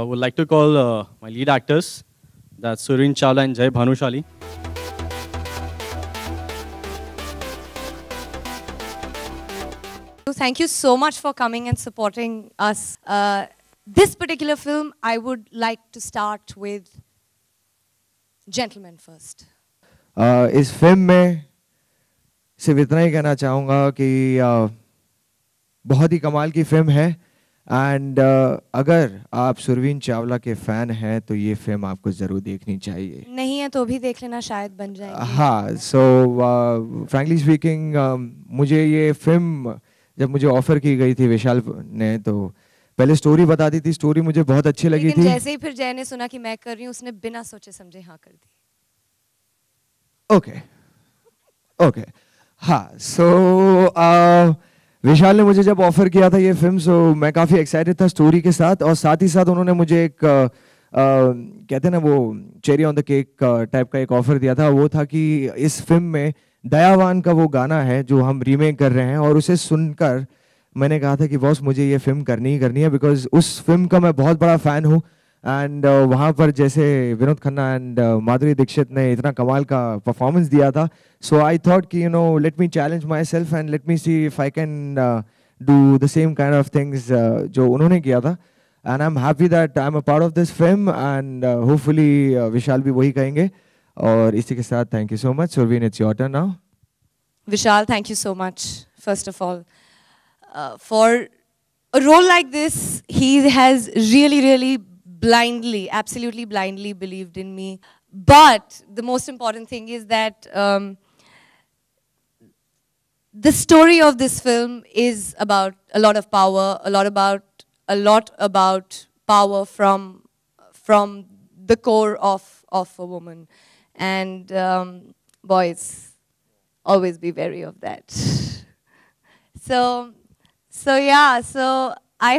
would like to call my lead actors, that's Surveen Chawla and Jay Bhanushali. Thank you so much for coming and supporting us. This particular film, I would like to start with Gentlemen First. इस film में सिर्फ इतना ही कहना चाहूँगा कि बहुत ही कमाल की फिल्म है एंड अगर आप सुरवीन चावला के फ़ैन हैं तो ये फिल्म आपको ज़रूर देखनी चाहिए। नहीं है तो भी देख लेना, शायद बन जाएगी। हाँ, सो फ्रैंकली स्पीकिंग मुझे ये फिल्म जब मुझे ऑफर की गई थी विशाल ने, तो पहले स्टोरी बता दी थी, स्टोरी मुझे बहुत अच्छी लगी थी। जैसे ही फिर जय ने सुना कि मैं कर रही हूँ, उसने बिना सोचे समझे हाँ कर दी। ओके हाँ, सो विशाल ने मुझे जब ऑफर किया था ये फिल्म, सो मैं काफ़ी एक्साइटेड था स्टोरी के साथ, और साथ ही साथ उन्होंने मुझे एक कहते हैं ना वो cherry on the cake type का एक ऑफर दिया था। वो था कि इस फिल्म में दयावान का वो गाना है जो हम रीमेक कर रहे हैं, और उसे सुनकर मैंने कहा था कि बॉस मुझे ये फिल्म करनी ही करनी है, बिकॉज उस फिल्म का मैं बहुत बड़ा फ़ैन हूँ। एंड वहाँ पर जैसे विनोद खन्ना एंड माधुरी दीक्षित ने इतना कमाल का परफॉर्मेंस दिया था, सो आई थॉट कि let me challenge myself and let me see if I can do the same kind of things जो उन्होंने किया था। And I am happy that I am a part of this film, and hopefully Vishal भी वही कहेंगे। और इसी के साथ thank you so much. Surveen, it's your turn now. Vishal, thank you so much, first of all. For a role like this, he has really blindly, absolutely blindly believed in me. But the most important thing is that the story of this film is about a lot of power, a lot about power from the core of a woman. And boys, always be wary of that. So yeah, so I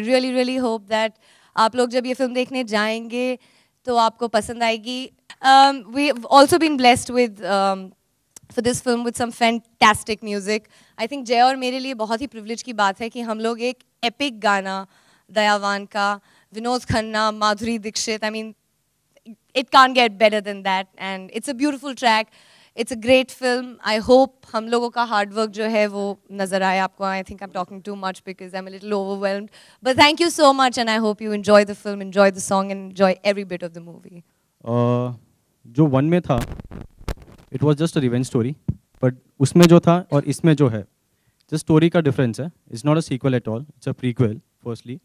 really hope that आप लोग जब ये film देखने जाएंगे तो आपको पसंद आएगी. We've also been blessed with for this film with some fantastic music. I think जय और मेरे लिए बहुत ही privilege की बात है कि हम लोग एक epic गाना दयावान का, Vinod Khanna, Madhuri Dixit, I mean it can't get better than that, and it's a beautiful track. It's a great film. I hope हम लोगों का hard work जो है वो नज़र आए आपको. I think I'm talking too much because I'm a little overwhelmed. But thank you so much, and I hope you enjoy the film, enjoy the song, and enjoy every bit of the movie. जो one में था, it was just a revenge story. But उसमें जो था और इसमें जो है, just story का difference है. It's not a sequel at all. It's a prequel, firstly.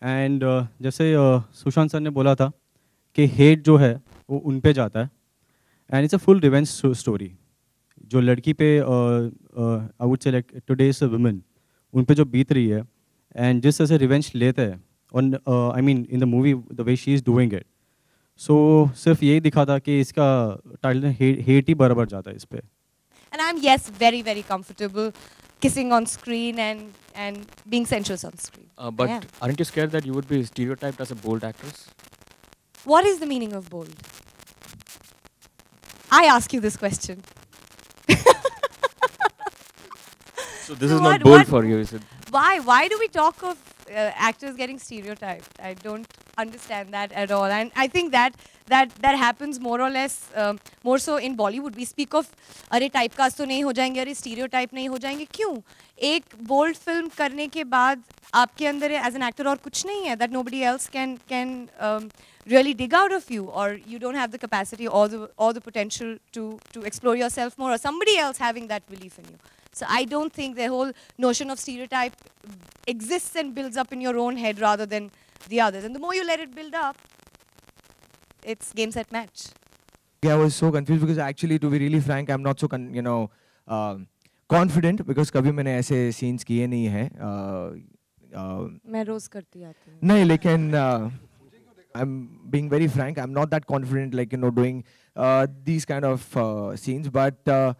And जैसे सुशांत सर ने बोला था कि hate जो है वो उन पे जाता है. And it's a full revenge story. जो लड़की पे I would say like today's women उन पे जो बीत रही है, and जिस तरह से revenge लेते हैं, on I mean in the movie the way she is doing it. So सिर्फ यही दिखा था कि इसका टाइटल hate ही बराबर जाता है इस पे. And I'm very comfortable kissing on screen and being sensuous on screen. But aren't you scared that you would be stereotyped as a bold actress? What is the meaning of bold? I ask you this question. So this is not bold for you, is it? Why do we talk of actors getting stereotyped? I don't understand that at all. And I think that happens more or less more so in Bollywood. We speak of अरे typecast तो नहीं हो जाएंगे, अरे stereotype नहीं हो जाएंगे. क्यों? एक bold film करने के बाद आपके अंदर as an actor और कुछ नहीं है that nobody else can really dig out of you, or you don't have the capacity or the potential to explore yourself more, or somebody else having that belief in you. So I don't think the whole notion of stereotype exists and builds up in your own head rather than the others. And the more you let it build up, it's game, set, match. Yeah, I was so confused because actually, to be really frank, I'm not so confident because कभी मैंने ऐसे scenes किए नहीं हैं. मैं रोज करती आती हूँ. नहीं, लेकिन I'm being very frank. I'm not that confident, like doing these kind of scenes. But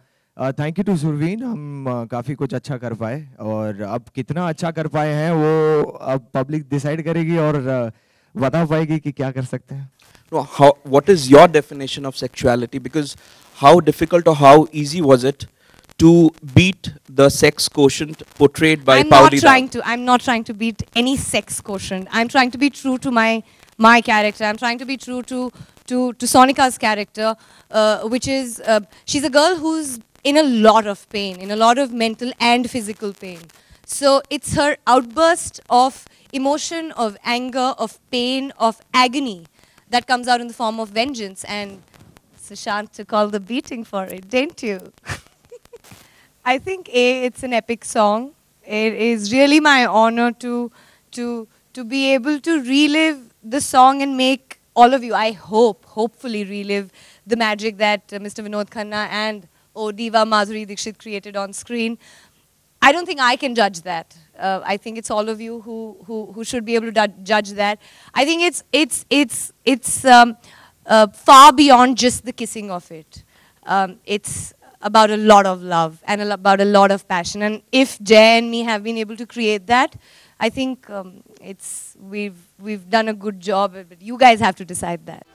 thank you to Surveen. हम काफ़ी कुछ अच्छा कर पाए, और अब कितना अच्छा कर पाए हैं वो अब पब्लिक डिसाइड करेगी और बता पाएगी कि क्या कर सकते हैं. What is your definition of sexuality? Because how difficult or how easy was it to beat the sex quotient portrayed by I'm not Pauli trying to. I'm not trying to beat any sex quotient. I'm trying to be true to my character. I'm trying to be true to Sonika's character, which is she's a girl who's in a lot of pain, in a lot of mental and physical pain. So it's her outburst of emotion, of anger, of pain, of agony that comes out in the form of vengeance. And Sushant took all the beating for it, didn't you? I think it's an epic song. It is really my honor to be able to relive the song and make all of you, I hope, hopefully relive the magic that Mr. Vinod Khanna and Diva Madhuri Dixit created on screen. I don't think I can judge that. I think it's all of you who should be able to judge that. I think it's far beyond just the kissing of it. It's about a lot of love and about a lot of passion. And if Jay and me have been able to create that, I think we've done a good job. But you guys have to decide that.